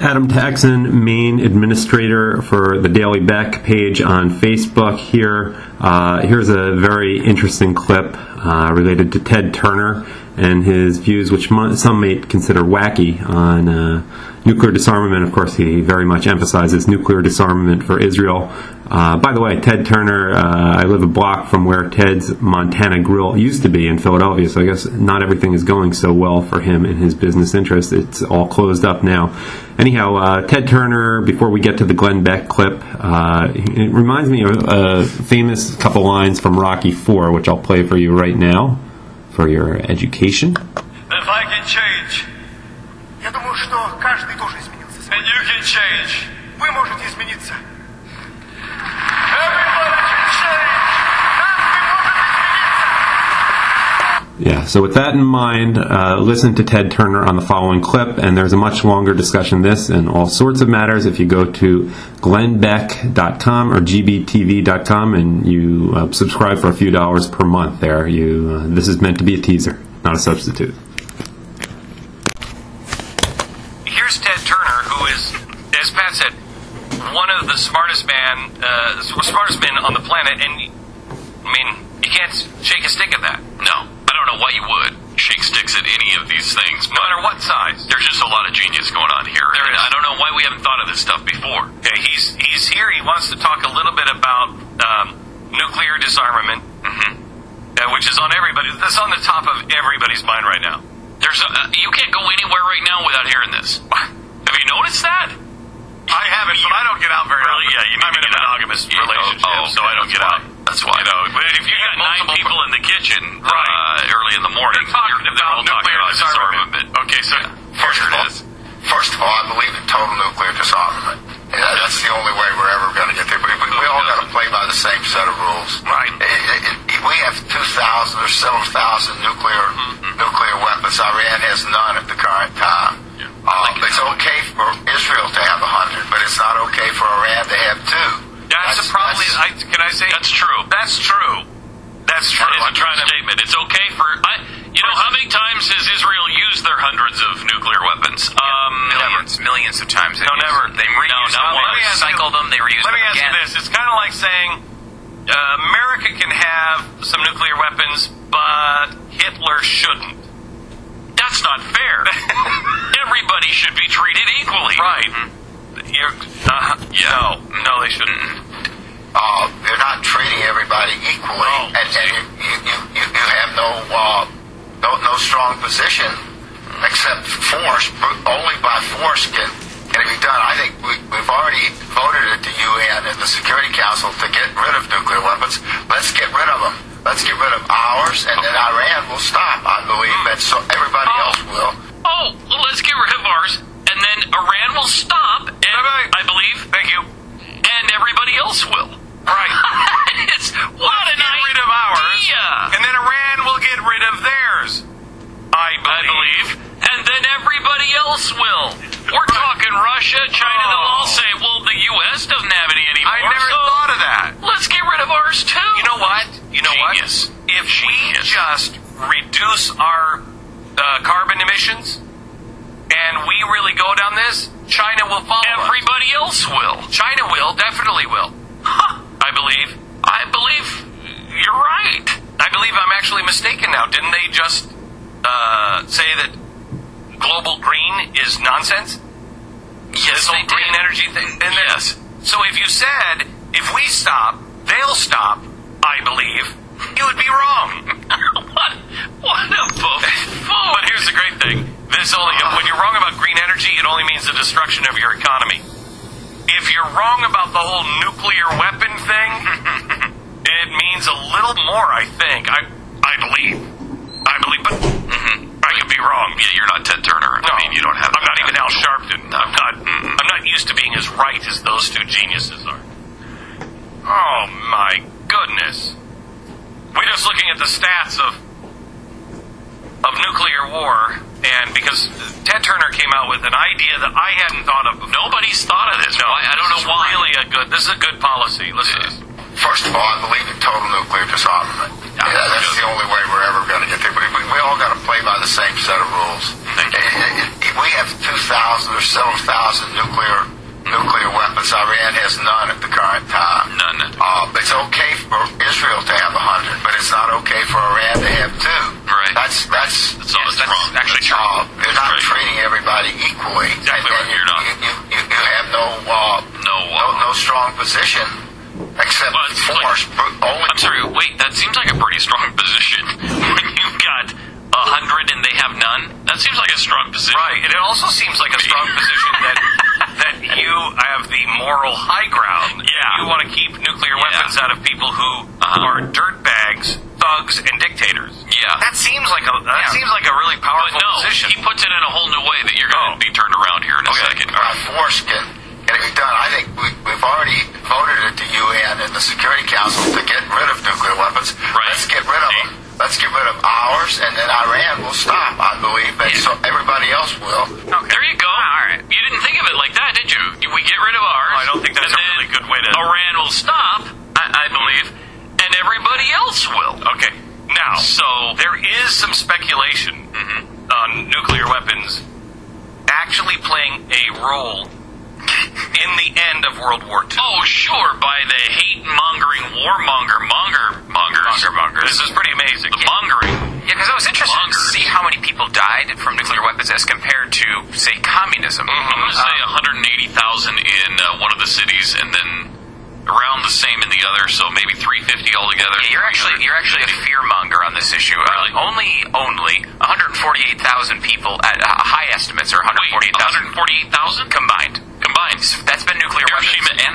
Adam Taxon, main administrator for the Daily Beck page on Facebook here. Here's a very interesting clip related to Ted Turner and his views, which some may consider wacky, on nuclear disarmament. Of course, he very much emphasizes nuclear disarmament for Israel. By the way, Ted Turner, I live a block from where Ted's Montana Grill used to be in Philadelphia, so I guess not everything is going so well for him and his business interests. It's all closed up now. Anyhow, Ted Turner, before we get to the Glenn Beck clip, it reminds me of a famous couple lines from Rocky IV, which I'll play for you right now for your education. If I can change, Я думаю, что каждый тоже изменился. and you can change, Вы можете измениться. everybody can change. Каждый может измениться. Yeah, so with that in mind, listen to Ted Turner on the following clip, and there's a much longer discussion of this and all sorts of matters if you go to glennbeck.com or gbtv.com and you subscribe for a few dollars per month there. This is meant to be a teaser, not a substitute. Here's Ted Turner, who is, as Pat said, one of the smartest men on the planet, and I mean, you can't shake a stick at that. No, I don't know why you would shake sticks at any of these things. No matter what size. There's just a lot of genius going on here. There is. I don't know why we haven't thought of this stuff before. Okay, he's here. He wants to talk a little bit about nuclear disarmament, which is on everybody. That's on the top of everybody's mind right now. You can't go anywhere right now without hearing this. Have you noticed that? I haven't, but I don't get out very often. Yeah, you need I'm to in a get out. monogamous relationship, so I don't get out. That's why. You know, but if you got nine multiple people in the kitchen Right. early in the morning, They're talking they're about all talking nuclear about disarmament. Okay, so Here it is. First of all, I believe in total nuclear disarmament. That's the only way we're ever going to get there. We all got to play by the same set of rules. Right. We have 2,000 or several thousand nuclear weapons. Iran has none at the current time. It's okay for Israel to have 100, but it's not okay for Iran to have 2. that's probably. Can I say That's true. That's true. That's true. That is a I'm true trying to. statement. It's okay for... how many times has Israel used their hundreds of nuclear weapons? Millions of times. No, never. They reuse them. not Let me ask you- recycle them. They reuse Let them me ask again. you this. It's kind of like saying America can have some nuclear weapons, but Hitler shouldn't. That's not fair. Everybody should be treated equally. Right. No, they shouldn't. They're not treating everybody equally, No. and you have no strong position except force. Only by force can it be done. I think we've already voted at the UN and the Security Council to get rid of nuclear weapons. Let's get rid of them. Let's get rid of ours, and then Iran will stop, I believe, and so everybody else will. Well, let's get rid of ours, and then Iran will stop, and Bye-bye. I believe, Thank you. and everybody else will. Right. What an Get rid of ours, idea! and then Iran will get rid of theirs. I believe. And then everybody else will. We're talking Russia, China, they'll all say, well, the U.S. doesn't have any anymore. I never so thought of that. Let's get rid of ours, too. You know what? Genius. If we just reduce our carbon emissions and we really go down this, China will follow us. Everybody else will. China will, definitely will. I believe You're right. I believe I'm actually mistaken now. Didn't they just say that global green is nonsense? Yes, This whole they green did. energy thing? And then- Yes. So if you said, if we stop, they'll stop, I believe, you would be wrong. What a buffoon. But here's the great thing. When you're wrong about green energy, it only means the destruction of your economy. If you're wrong about the whole nuclear weapon thing, it means a little more, I think. I believe, but I could be wrong. Yeah, you're not Ted Turner. No, I mean, you don't have... I'm not even Al Sharpton. No. I'm not used to being as right as those two geniuses are. Oh my goodness. We're just looking at the stats of nuclear war, and because Ted Turner came out with an idea that I hadn't thought of before. Nobody's thought of this. No, Why? I don't know why. This is a good policy. Listen to this. First of all, I believe in total nuclear disarmament. That's the only way we're ever going to get there. We all got to play by the same set of rules. we have 2,000 or several thousand nuclear weapons. Iran has none at the current time. None. It's okay for Israel to have 100, but it's not okay for Iran to have 2. Right. That's wrong. actually true. They're not treating everybody equally. Exactly right. You're not. You have no strong position except force. I'm sorry. Wait. That seems like a pretty strong position. When you've got 100 and they have none, that seems like a strong position. Right. And it also seems like a strong position that you have the moral high ground. Yeah. You want to keep nuclear weapons out of people who are dirtbags, thugs, and dictators. Yeah. That seems like a really powerful But no, position. he puts it in a whole new way that you're going to be turned around here in a second. By force can it be done? I think we've already voted at the UN and the Security Council to get rid of nuclear weapons. Right. Let's get rid of them. Let's get rid of ours, and then Iran will stop, I believe, and so everybody else will. Okay. There you go. All right. You didn't think of it like that, did you? We get rid of ours. I don't think that's and a then really good way to... Iran will stop, I believe, and everybody else will. Okay. Now, So, there is some speculation on nuclear weapons actually playing a role in the end of World War II. oh, sure, by the hate-mongering mongers. This is pretty amazing. The mongering. Yeah, because I was interested to see how many people died from nuclear weapons as compared to, say, communism. I'm going to say 180,000 in one of the cities, and then around the same in the other, so maybe 350 altogether. You're actually a fearmonger on this issue. Really? Only 148,000 people at high estimates are 148,000 148,000 combined. combined. That's been nuclear weapons. Hiroshima and